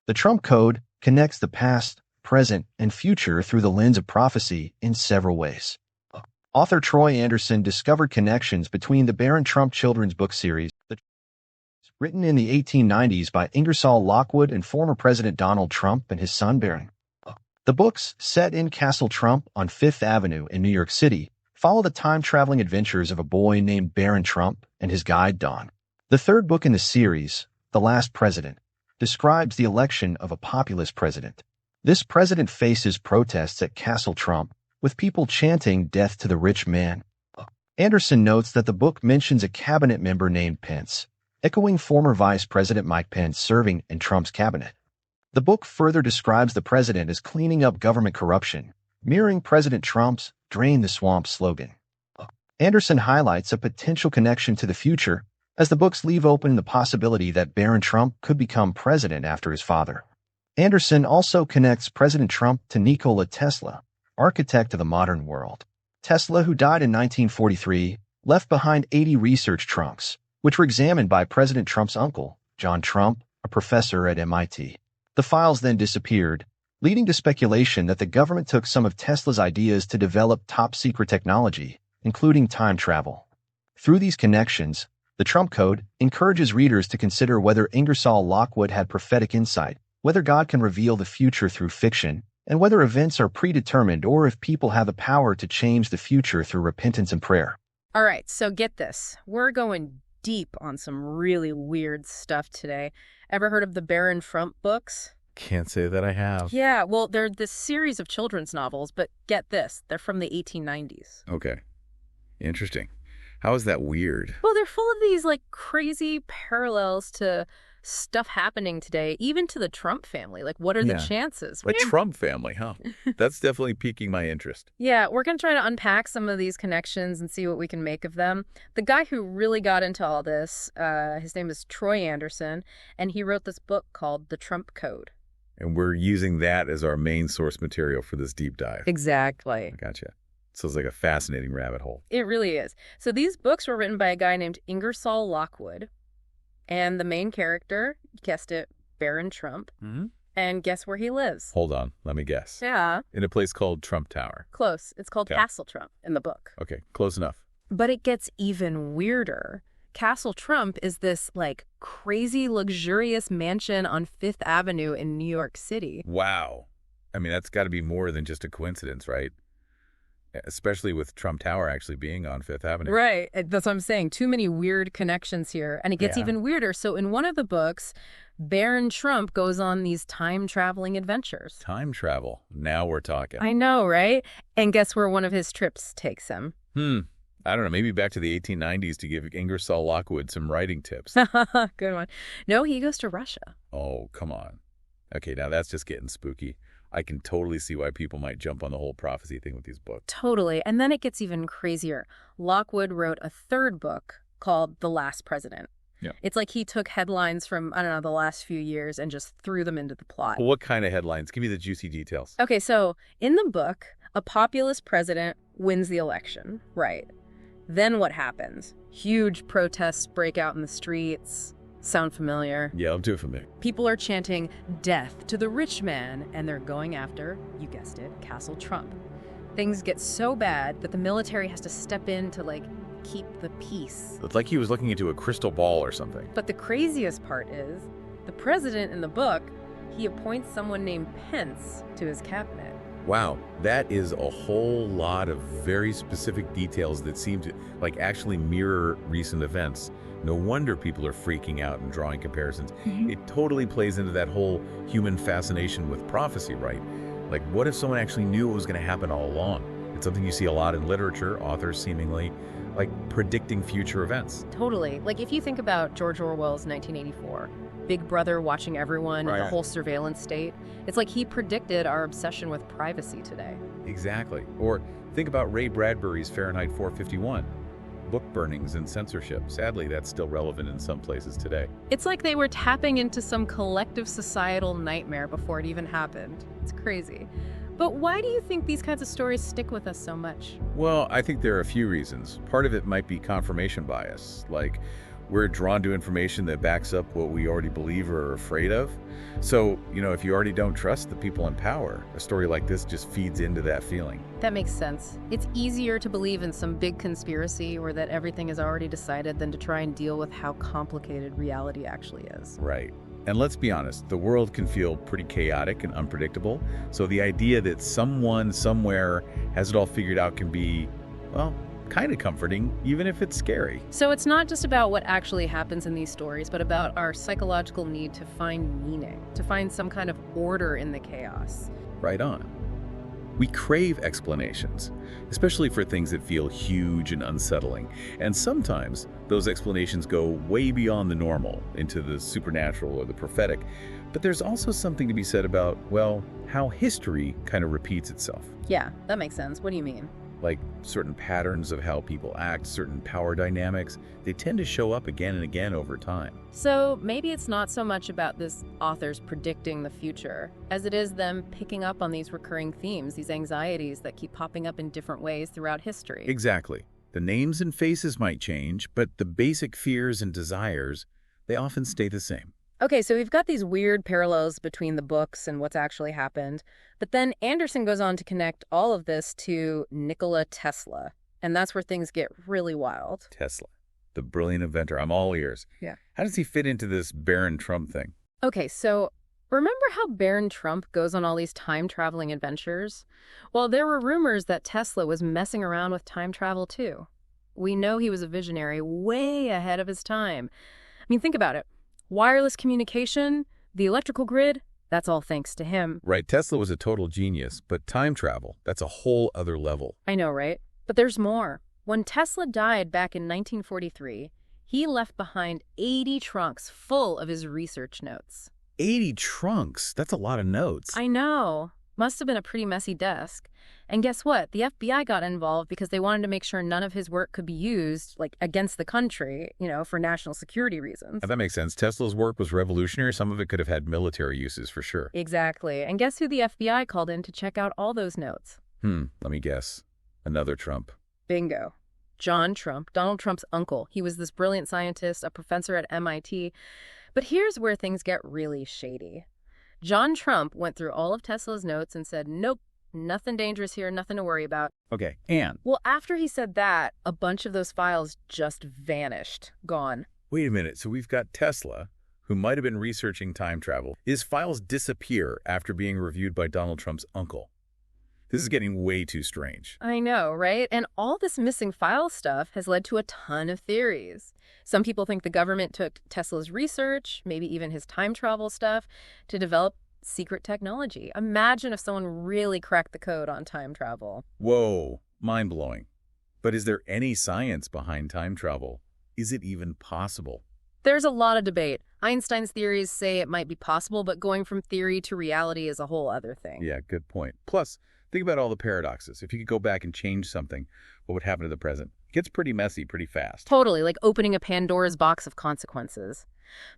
The Trump Code connects the past, present, and future through the lens of prophecy in several ways. Author Troy Anderson discovered connections between the Barron Trump children's book series, written in the 1890s by Ingersoll Lockwood and former President Donald Trump and his son Barron. The books, set in Castle Trump on Fifth Avenue in New York City, follow the time-traveling adventures of a boy named Barron Trump and his guide Don. The third book in the series, The Last President, describes the election of a populist president. This president faces protests at Castle Trump, with people chanting "Death to the Rich Man." Anderson notes that the book mentions a cabinet member named Pence, echoing former Vice President Mike Pence serving in Trump's cabinet. The book further describes the president as cleaning up government corruption, mirroring President Trump's "Drain the Swamp" slogan. Anderson highlights a potential connection to the future, as the books leave open the possibility that Barron Trump could become president after his father. Anderson also connects President Trump to Nikola Tesla, architect of the modern world. Tesla, who died in 1943, left behind 80 research trunks, which were examined by President Trump's uncle, John Trump, a professor at MIT. The files then disappeared, leading to speculation that the government took some of Tesla's ideas to develop top-secret technology, including time travel. Through these connections, the Trump Code encourages readers to consider whether Ingersoll Lockwood had prophetic insight, whether God can reveal the future through fiction, and whether events are predetermined or if people have the power to change the future through repentance and prayer. All right, so get this. We're going deep on some really weird stuff today. Ever heard of the Barron Trump books? Can't say that I have. Yeah, well, they're this series of children's novels, but get this. They're from the 1890s. Okay. Interesting. How is that weird? Well, they're full of these, like, crazy parallels to stuff happening today, even to the Trump family. Like, what are the chances? The Trump family, huh? That's definitely piquing my interest. Yeah, we're going to try to unpack some of these connections and see what we can make of them. The guy who really got into all this, his name is Troy Anderson, and he wrote this book called The Trump Code. And we're using that as our main source material for this deep dive. Exactly. Gotcha. Sounds like a fascinating rabbit hole. It really is. So these books were written by a guy named Ingersoll Lockwood. And the main character, you guessed it, Barron Trump. Mm-hmm. And guess where he lives? Hold on. Let me guess. Yeah. In a place called Trump Tower. Close. It's called Castle Trump in the book. Okay, close enough. But it gets even weirder. Castle Trump is this, like, crazy, luxurious mansion on Fifth Avenue in New York City. Wow. I mean, that's got to be more than just a coincidence, right? Especially with Trump Tower actually being on Fifth Avenue. Right. That's what I'm saying. Too many weird connections here. And it gets even weirder. So in one of the books, Barron Trump goes on these time-traveling adventures. Time travel. Now we're talking. I know, right? And guess where one of his trips takes him? I don't know. Maybe back to the 1890s to give Ingersoll Lockwood some writing tips. Good one. No, he goes to Russia. Oh, come on. Okay, now that's just getting spooky. I can totally see why people might jump on the whole prophecy thing with these books. Totally. And then it gets even crazier. Lockwood wrote a third book called The Last President. Yeah. It's like he took headlines from, I don't know, the last few years and just threw them into the plot. Well, what kind of headlines? Give me the juicy details. Okay, so in the book, a populist president wins the election, right? Then what happens? Huge protests break out in the streets. Sound familiar? Yeah, I'm too familiar. People are chanting "Death to the Rich Man," and they're going after, you guessed it, Castle Trump. Things get so bad that the military has to step in to, like, keep the peace. It's like he was looking into a crystal ball or something. But the craziest part is, the president in the book, he appoints someone named Pence to his cabinet. Wow, that is a whole lot of very specific details that seem to, like, actually mirror recent events. No wonder people are freaking out and drawing comparisons. It totally plays into that whole human fascination with prophecy, right? Like, what if someone actually knew what was going to happen all along? It's something you see a lot in literature, authors seemingly, like, predicting future events. Totally. Like, if you think about George Orwell's 1984, Big Brother watching everyone, the whole surveillance state, it's like he predicted our obsession with privacy today. Exactly. Or think about Ray Bradbury's Fahrenheit 451. Book burnings and censorship. Sadly, that's still relevant in some places today. It's like they were tapping into some collective societal nightmare before it even happened. It's crazy. But why do you think these kinds of stories stick with us so much? Well, I think there are a few reasons. Part of it might be confirmation bias. Like, We're drawn to information that backs up what we already believe or are afraid of. So, if you already don't trust the people in power, a story like this just feeds into that feeling. That makes sense. It's easier to believe in some big conspiracy or that everything is already decided than to try and deal with how complicated reality actually is. Right. And let's be honest, the world can feel pretty chaotic and unpredictable. So the idea that someone somewhere has it all figured out can be, well, kind of comforting, even if it's scary. So it's not just about what actually happens in these stories, but about our psychological need to find meaning, to find some kind of order in the chaos. Right on. We crave explanations, especially for things that feel huge and unsettling. And sometimes those explanations go way beyond the normal, into the supernatural or the prophetic. But there's also something to be said about, well, how history kind of repeats itself. Yeah, that makes sense. What do you mean? Like certain patterns of how people act, certain power dynamics, they tend to show up again and again over time. So maybe it's not so much about this authors predicting the future as it is them picking up on these recurring themes, these anxieties that keep popping up in different ways throughout history. Exactly. The names and faces might change, but the basic fears and desires, they often stay the same. Okay, so we've got these weird parallels between the books and what's actually happened, but then Anderson goes on to connect all of this to Nikola Tesla, and that's where things get really wild. Tesla, the brilliant inventor. I'm all ears. Yeah. How does he fit into this Baron Trump thing? Okay, so remember how Baron Trump goes on all these time-traveling adventures? Well, there were rumors that Tesla was messing around with time travel too. We know he was a visionary way ahead of his time. I mean, think about it. Wireless communication, the electrical grid, that's all thanks to him. Right, Tesla was a total genius, but time travel, that's a whole other level. I know, right? But there's more. When Tesla died back in 1943, he left behind 80 trunks full of his research notes. 80 trunks? That's a lot of notes. I know. Must have been a pretty messy desk. And guess what? The FBI got involved because they wanted to make sure none of his work could be used, against the country, for national security reasons. That makes sense. Tesla's work was revolutionary. Some of it could have had military uses for sure. Exactly. And guess who the FBI called in to check out all those notes? Let me guess. Another Trump. Bingo. John Trump, Donald Trump's uncle. He was this brilliant scientist, a professor at MIT. But here's where things get really shady. John Trump went through all of Tesla's notes and said, nope, nothing dangerous here, nothing to worry about. Okay, and? Well, after he said that, a bunch of those files just vanished. Gone. Wait a minute, so we've got Tesla, who might have been researching time travel. His files disappear after being reviewed by Donald Trump's uncle. This is getting way too strange. I know, right? And all this missing file stuff has led to a ton of theories. Some people think the government took Tesla's research, maybe even his time travel stuff, to develop secret technology. Imagine if someone really cracked the code on time travel. Whoa, mind-blowing. But is there any science behind time travel? Is it even possible? There's a lot of debate. Einstein's theories say it might be possible, but going from theory to reality is a whole other thing. Yeah, good point. Plus, think about all the paradoxes. If you could go back and change something, what would happen to the present? It gets pretty messy pretty fast. Totally, like opening a Pandora's box of consequences.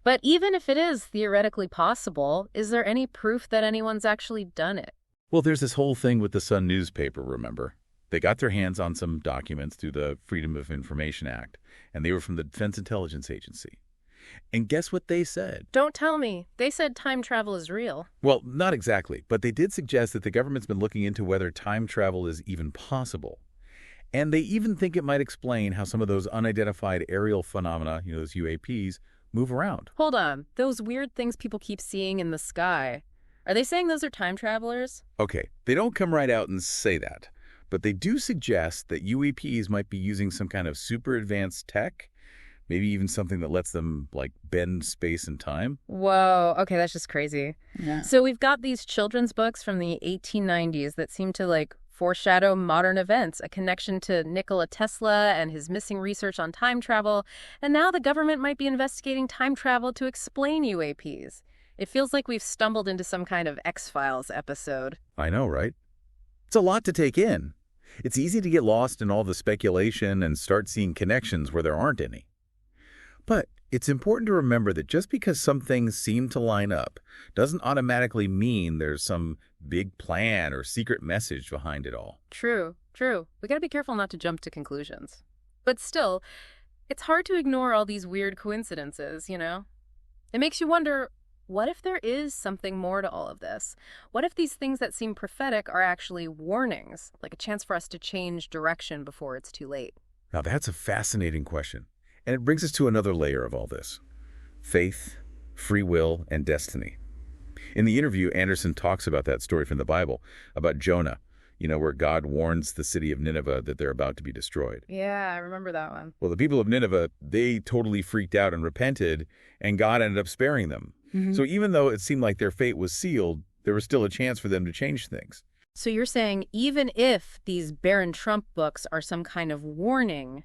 But even if it is theoretically possible, is there any proof that anyone's actually done it? Well, there's this whole thing with the Sun newspaper, remember? They got their hands on some documents through the Freedom of Information Act, and they were from the Defense Intelligence Agency. And guess what they said? Don't tell me. They said time travel is real. Well, not exactly, but they did suggest that the government's been looking into whether time travel is even possible. And they even think it might explain how some of those unidentified aerial phenomena, those UAPs, move around. Hold on. Those weird things people keep seeing in the sky. Are they saying those are time travelers? Okay, they don't come right out and say that, but they do suggest that UAPs might be using some kind of super advanced tech, maybe even something that lets them, bend space and time. Whoa. Okay, that's just crazy. Yeah. So we've got these children's books from the 1890s that seem to, foreshadow modern events, a connection to Nikola Tesla and his missing research on time travel, and now the government might be investigating time travel to explain UAPs. It feels like we've stumbled into some kind of X-Files episode. I know, right? It's a lot to take in. It's easy to get lost in all the speculation and start seeing connections where there aren't any. But it's important to remember that just because some things seem to line up doesn't automatically mean there's some big plan or secret message behind it all. True. We gotta be careful not to jump to conclusions. But still, It's hard to ignore all these weird coincidences, you know? It makes you wonder, what if there is something more to all of this? What if these things that seem prophetic are actually warnings, like a chance for us to change direction before it's too late? Now, that's a fascinating question. And it brings us to another layer of all this: faith, free will, and destiny. In the interview, Anderson talks about that story from the Bible, about Jonah, where God warns the city of Nineveh that they're about to be destroyed. Yeah, I remember that one. Well, the people of Nineveh, they totally freaked out and repented, and God ended up sparing them. So even though it seemed like their fate was sealed, there was still a chance for them to change things. So you're saying even if these Barron Trump books are some kind of warning,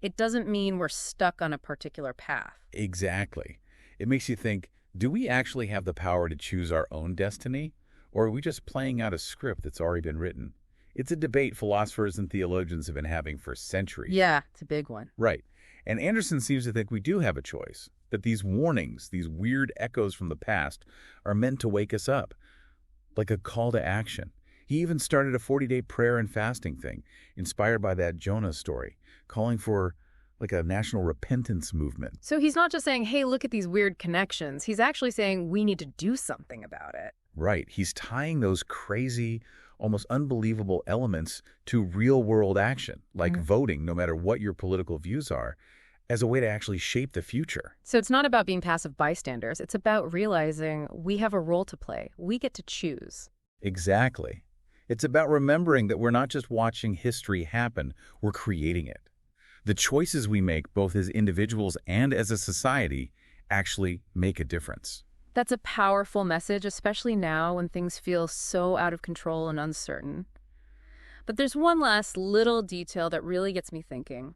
it doesn't mean we're stuck on a particular path. Exactly. It makes you think, do we actually have the power to choose our own destiny? Or are we just playing out a script that's already been written? It's a debate philosophers and theologians have been having for centuries. Yeah, it's a big one. Right. And Anderson seems to think we do have a choice, that these warnings, these weird echoes from the past, are meant to wake us up, like a call to action. He even started a 40-day prayer and fasting thing, inspired by that Jonah story, calling for like a national repentance movement. So he's not just saying, hey, look at these weird connections. He's actually saying we need to do something about it. Right. He's tying those crazy, almost unbelievable elements to real-world action, like voting, no matter what your political views are, as a way to actually shape the future. So it's not about being passive bystanders. It's about realizing we have a role to play. We get to choose. Exactly. It's about remembering that we're not just watching history happen, we're creating it. The choices we make, both as individuals and as a society, actually make a difference. That's a powerful message, especially now when things feel so out of control and uncertain. But there's one last little detail that really gets me thinking.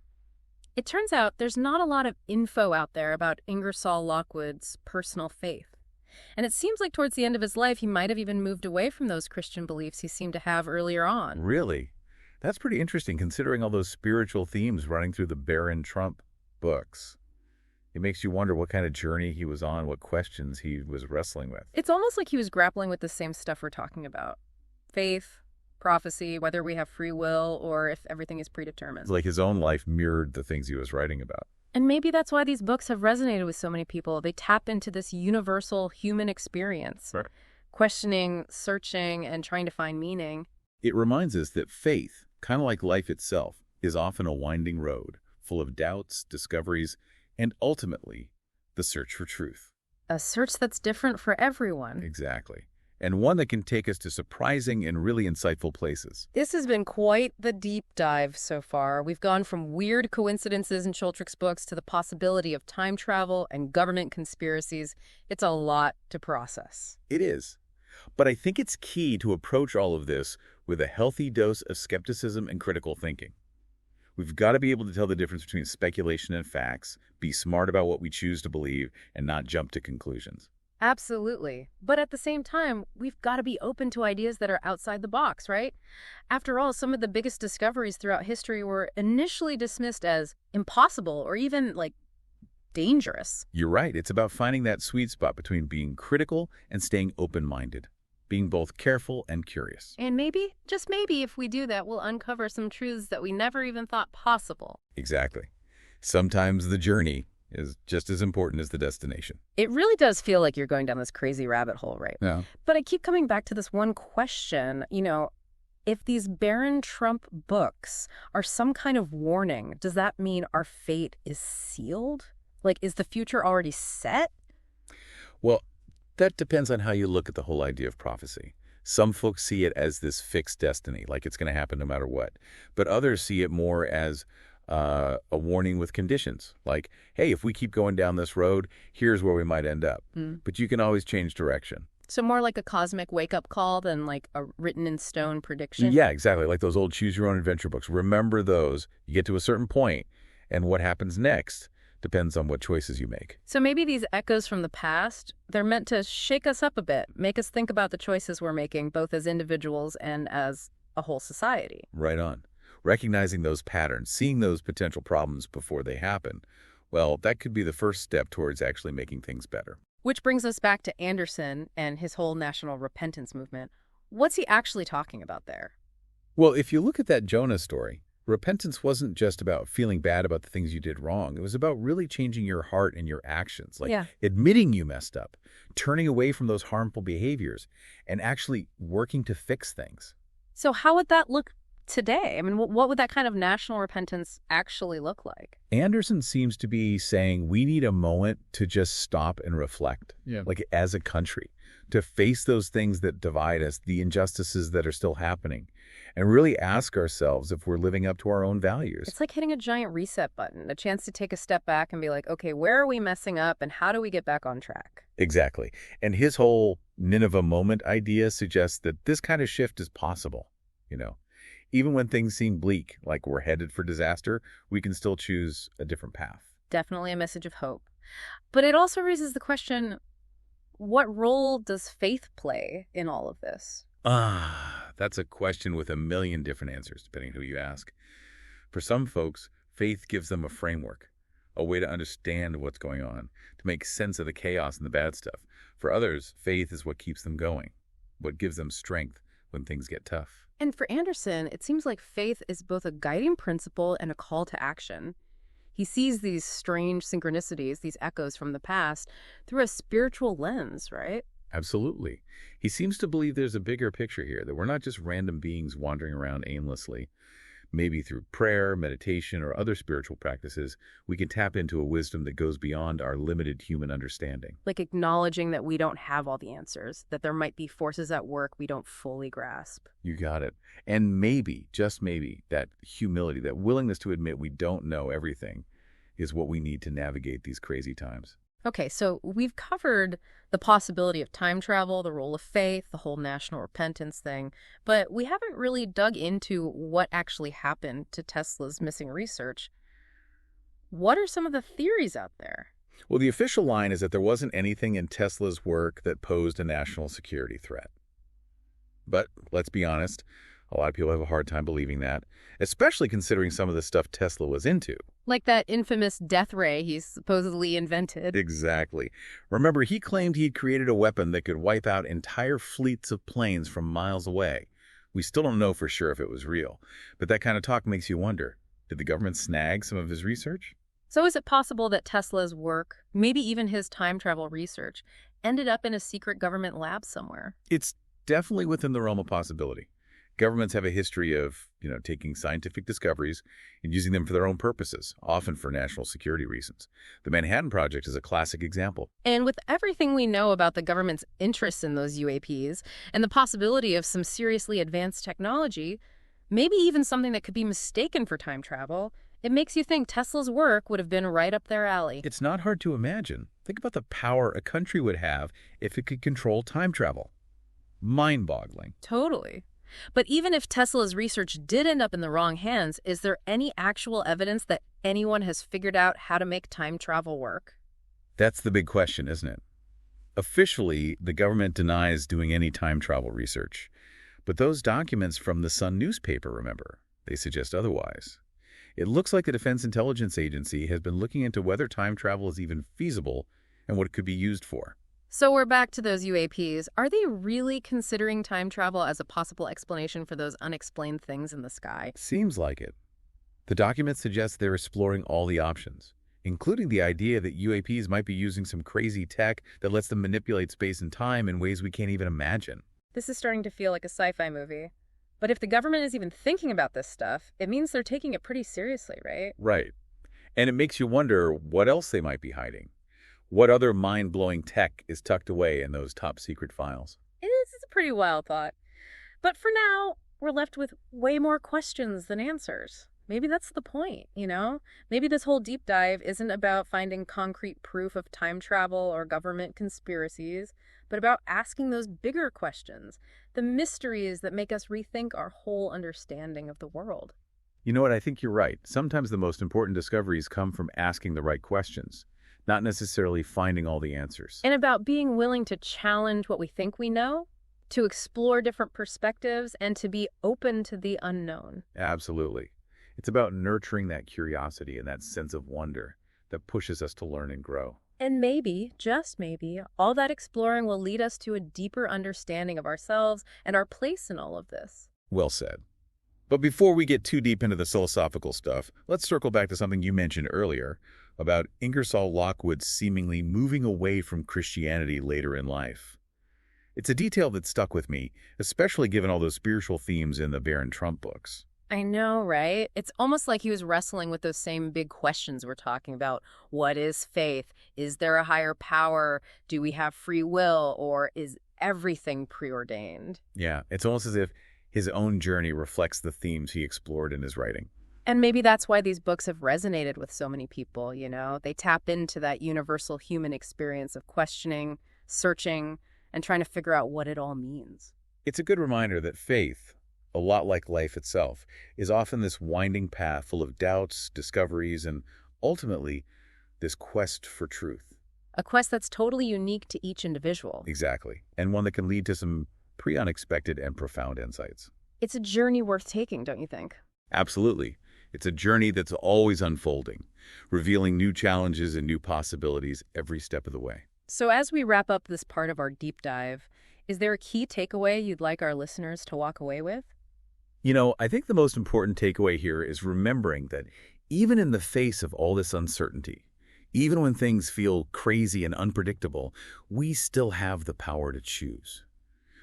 It turns out there's not a lot of info out there about Ingersoll Lockwood's personal faith. And it seems like towards the end of his life, he might have even moved away from those Christian beliefs he seemed to have earlier on. Really? That's pretty interesting, considering all those spiritual themes running through the Barron Trump books. It makes you wonder what kind of journey he was on, what questions he was wrestling with. It's almost like he was grappling with the same stuff we're talking about. Faith, prophecy, whether we have free will or if everything is predetermined. It's like his own life mirrored the things he was writing about. And maybe that's why these books have resonated with so many people. They tap into this universal human experience, Right. questioning, searching, and trying to find meaning. It reminds us that faith, kind of like life itself, is often a winding road, full of doubts, discoveries, and ultimately, the search for truth. A search that's different for everyone. Exactly. And one that can take us to surprising and really insightful places. This has been quite the deep dive so far. We've gone from weird coincidences in Schultrich's books to the possibility of time travel and government conspiracies. It's a lot to process. It is. But I think it's key to approach all of this with a healthy dose of skepticism and critical thinking. We've got to be able to tell the difference between speculation and facts, be smart about what we choose to believe, and not jump to conclusions. Absolutely. But at the same time, we've got to be open to ideas that are outside the box, right? After all, some of the biggest discoveries throughout history were initially dismissed as impossible or even, dangerous. You're right. It's about finding that sweet spot between being critical and staying open-minded, being both careful and curious. And maybe, just maybe, if we do that, we'll uncover some truths that we never even thought possible. Exactly. Sometimes the journey is just as important as the destination. It really does feel like you're going down this crazy rabbit hole, right? Yeah. But I keep coming back to this one question, if these Barron Trump books are some kind of warning, does that mean our fate is sealed? Is the future already set? Well, that depends on how you look at the whole idea of prophecy. Some folks see it as this fixed destiny, like it's going to happen no matter what. But others see it more as a warning with conditions, like, hey, if we keep going down this road, here's where we might end up. But you can always change direction. So more like a cosmic wake-up call than like a written-in-stone prediction? Yeah, exactly. Like those old choose-your-own-adventure books. Remember those. You get to a certain point, and what happens next depends on what choices you make. So maybe these echoes from the past, they're meant to shake us up a bit, make us think about the choices we're making, both as individuals and as a whole society. Right on. Recognizing those patterns, seeing those potential problems before they happen, well, that could be the first step towards actually making things better. Which brings us back to Anderson and his whole national repentance movement. What's he actually talking about there? Well, if you look at that Jonah story, Repentance wasn't just about feeling bad about the things you did wrong. It was about really changing your heart and your actions, like Yeah. admitting you messed up, turning away from those harmful behaviors, and actually working to fix things. So how would that look today? I mean, what would that kind of national repentance actually look like? Anderson seems to be saying we need a moment to just stop and reflect, Yeah. like as a country, to face those things that divide us, the injustices that are still happening, and really ask ourselves if we're living up to our own values. It's like hitting a giant reset button, a chance to take a step back and be like, okay, where are we messing up and how do we get back on track? Exactly. And his whole Nineveh moment idea suggests that this kind of shift is possible, you know. Even when things seem bleak, like we're headed for disaster, we can still choose a different path. Definitely a message of hope. But it also raises the question, what role does faith play in all of this? That's a question with a million different answers, depending who you ask. For some folks, faith gives them a framework, a way to understand what's going on, to make sense of the chaos and the bad stuff. For others, faith is what keeps them going, what gives them strength when things get tough. And for Anderson, it seems like faith is both a guiding principle and a call to action. He sees these strange synchronicities, these echoes from the past, through a spiritual lens, right? Absolutely. He seems to believe there's a bigger picture here, that we're not just random beings wandering around aimlessly. Maybe through prayer, meditation, or other spiritual practices, we can tap into a wisdom that goes beyond our limited human understanding. Like acknowledging that we don't have all the answers, that there might be forces at work we don't fully grasp. You got it. And maybe, just maybe, that humility, that willingness to admit we don't know everything is what we need to navigate these crazy times. Okay, so we've covered the possibility of time travel, the role of faith, the whole national repentance thing, but we haven't really dug into what actually happened to Tesla's missing research. What are some of the theories out there? Well, the official line is that there wasn't anything in Tesla's work that posed a national security threat. But let's be honest, a lot of people have a hard time believing that, especially considering some of the stuff Tesla was into. Like that infamous death ray he supposedly invented. Exactly. Remember, he claimed he'd created a weapon that could wipe out entire fleets of planes from miles away. We still don't know for sure if it was real, but that kind of talk makes you wonder, did the government snag some of his research? So is it possible that Tesla's work, maybe even his time travel research, ended up in a secret government lab somewhere? It's definitely within the realm of possibility. Governments have a history of, taking scientific discoveries and using them for their own purposes, often for national security reasons. The Manhattan Project is a classic example. And with everything we know about the government's interest in those UAPs and the possibility of some seriously advanced technology, maybe even something that could be mistaken for time travel, it makes you think Tesla's work would have been right up their alley. It's not hard to imagine. Think about the power a country would have if it could control time travel. Mind-boggling. Totally. But even if Tesla's research did end up in the wrong hands, is there any actual evidence that anyone has figured out how to make time travel work? That's the big question, isn't it? Officially, the government denies doing any time travel research. But those documents from the Sun newspaper, remember, they suggest otherwise. It looks like the Defense Intelligence Agency has been looking into whether time travel is even feasible and what it could be used for. So we're back to those UAPs. Are they really considering time travel as a possible explanation for those unexplained things in the sky? Seems like it. The document suggests they're exploring all the options, including the idea that UAPs might be using some crazy tech that lets them manipulate space and time in ways we can't even imagine. This is starting to feel like a sci-fi movie. But if the government is even thinking about this stuff, it means they're taking it pretty seriously, right? Right. And it makes you wonder what else they might be hiding. What other mind-blowing tech is tucked away in those top-secret files? This is a pretty wild thought. But for now, we're left with way more questions than answers. Maybe that's the point, Maybe this whole deep dive isn't about finding concrete proof of time travel or government conspiracies, but about asking those bigger questions, the mysteries that make us rethink our whole understanding of the world. You know what? I think you're right. Sometimes the most important discoveries come from asking the right questions, not necessarily finding all the answers. And about being willing to challenge what we think we know, to explore different perspectives, and to be open to the unknown. Absolutely. It's about nurturing that curiosity and that sense of wonder that pushes us to learn and grow. And maybe, just maybe, all that exploring will lead us to a deeper understanding of ourselves and our place in all of this. Well said. But before we get too deep into the philosophical stuff, let's circle back to something you mentioned earlier about Ingersoll Lockwood seemingly moving away from Christianity later in life. It's a detail that stuck with me, especially given all those spiritual themes in the Barron Trump books. I know, right? It's almost like he was wrestling with those same big questions we're talking about. What is faith? Is there a higher power? Do we have free will? Or is everything preordained? Yeah, it's almost as if his own journey reflects the themes he explored in his writing. And maybe that's why these books have resonated with so many people, you know? They tap into that universal human experience of questioning, searching, and trying to figure out what it all means. It's a good reminder that faith, a lot like life itself, is often this winding path full of doubts, discoveries, and ultimately, this quest for truth. A quest that's totally unique to each individual. Exactly, and one that can lead to some pretty unexpected and profound insights. It's a journey worth taking, don't you think? Absolutely. It's a journey that's always unfolding, revealing new challenges and new possibilities every step of the way. So as we wrap up this part of our deep dive, is there a key takeaway you'd like our listeners to walk away with? You know, I think the most important takeaway here is remembering that even in the face of all this uncertainty, even when things feel crazy and unpredictable, we still have the power to choose.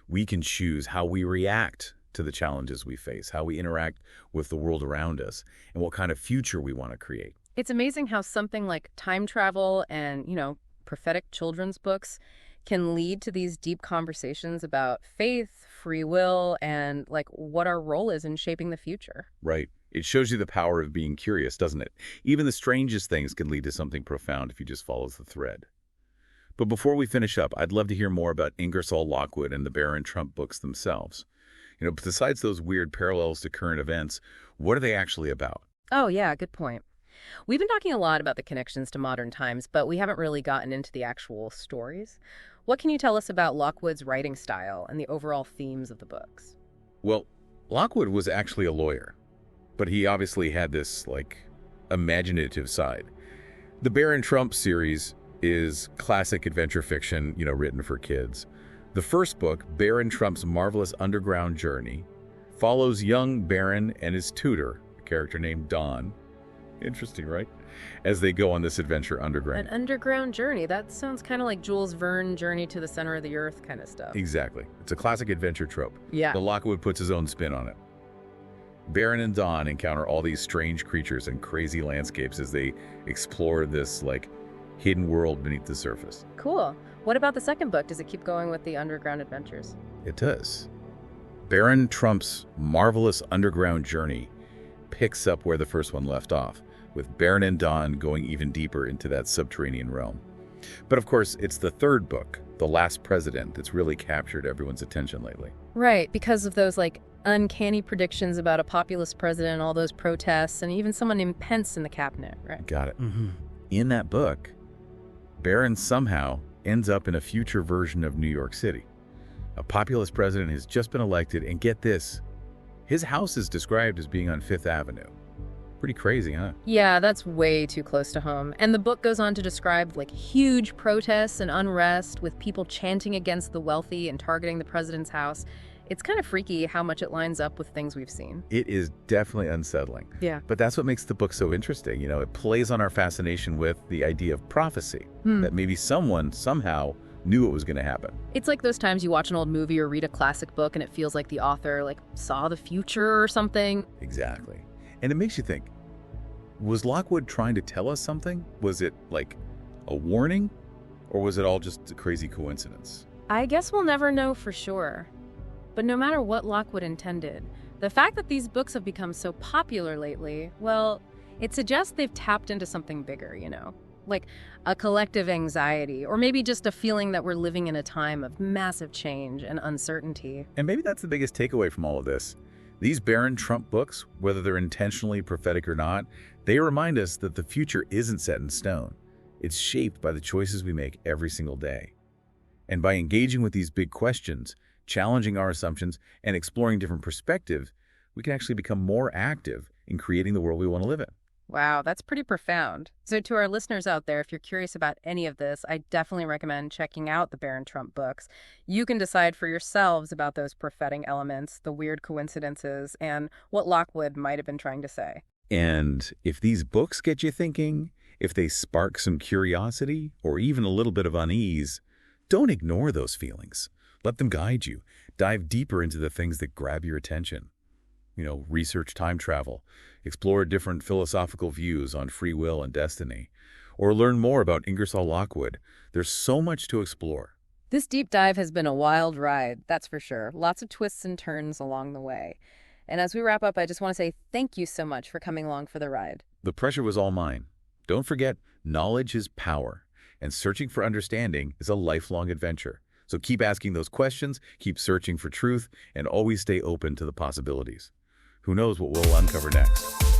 We can choose how we react to the challenges we face, how we interact with the world around us, and what kind of future we want to create. It's amazing how something like time travel and, prophetic children's books can lead to these deep conversations about faith, free will, and like what our role is in shaping the future. Right. It shows you the power of being curious, doesn't it? Even the strangest things can lead to something profound if you just follow the thread. But before we finish up, I'd love to hear more about Ingersoll Lockwood and the Barron Trump books themselves. Besides those weird parallels to current events, what are they actually about? Oh, yeah, good point. We've been talking a lot about the connections to modern times, but we haven't really gotten into the actual stories. What can you tell us about Lockwood's writing style and the overall themes of the books? Well, Lockwood was actually a lawyer, but he obviously had this, imaginative side. The Barron Trump series is classic adventure fiction, written for kids. The first book, Barron Trump's Marvelous Underground Journey, follows young Barron and his tutor, a character named Don. Interesting, right? As they go on this adventure underground. An underground journey. That sounds kind of like Jules Verne, Journey to the Center of the Earth kind of stuff. Exactly. It's a classic adventure trope. Yeah. But Lockwood puts his own spin on it. Barron and Don encounter all these strange creatures and crazy landscapes as they explore this, hidden world beneath the surface. Cool. What about the second book? Does it keep going with the underground adventures? It does. Barron Trump's Marvelous Underground Journey picks up where the first one left off, with Barron and Don going even deeper into that subterranean realm. But of course, it's the third book, The Last President, that's really captured everyone's attention lately. Right, because of those, uncanny predictions about a populist president, all those protests, and even someone named Pence in the cabinet, right? Got it. In that book, Barron somehow ends up in a future version of New York City. A populist president has just been elected, and get this, his house is described as being on Fifth Avenue. Pretty crazy, huh? Yeah, that's way too close to home. And the book goes on to describe huge protests and unrest with people chanting against the wealthy and targeting the president's house. It's kind of freaky how much it lines up with things we've seen. It is definitely unsettling. Yeah. But that's what makes the book so interesting. It plays on our fascination with the idea of prophecy, that maybe someone somehow knew it was going to happen. It's like those times you watch an old movie or read a classic book and it feels like the author saw the future or something. Exactly. And it makes you think, was Lockwood trying to tell us something? Was it a warning? Or was it all just a crazy coincidence? I guess we'll never know for sure. But no matter what Lockwood intended, the fact that these books have become so popular lately, well, it suggests they've tapped into something bigger, like a collective anxiety, or maybe just a feeling that we're living in a time of massive change and uncertainty. And maybe that's the biggest takeaway from all of this. These Barron Trump books, whether they're intentionally prophetic or not, they remind us that the future isn't set in stone. It's shaped by the choices we make every single day. And by engaging with these big questions, challenging our assumptions, and exploring different perspectives, we can actually become more active in creating the world we want to live in. Wow, that's pretty profound. So, to our listeners out there, if you're curious about any of this, I definitely recommend checking out the Baron Trump books. You can decide for yourselves about those prophetic elements, the weird coincidences, and what Lockwood might have been trying to say. And if these books get you thinking, if they spark some curiosity or even a little bit of unease, don't ignore those feelings. Let them guide you. Dive deeper into the things that grab your attention. Research time travel, explore different philosophical views on free will and destiny, or learn more about Ingersoll Lockwood. There's so much to explore. This deep dive has been a wild ride, that's for sure. Lots of twists and turns along the way. And as we wrap up, I just want to say thank you so much for coming along for the ride. The pressure was all mine. Don't forget, knowledge is power, and searching for understanding is a lifelong adventure. So keep asking those questions, keep searching for truth, and always stay open to the possibilities. Who knows what we'll uncover next?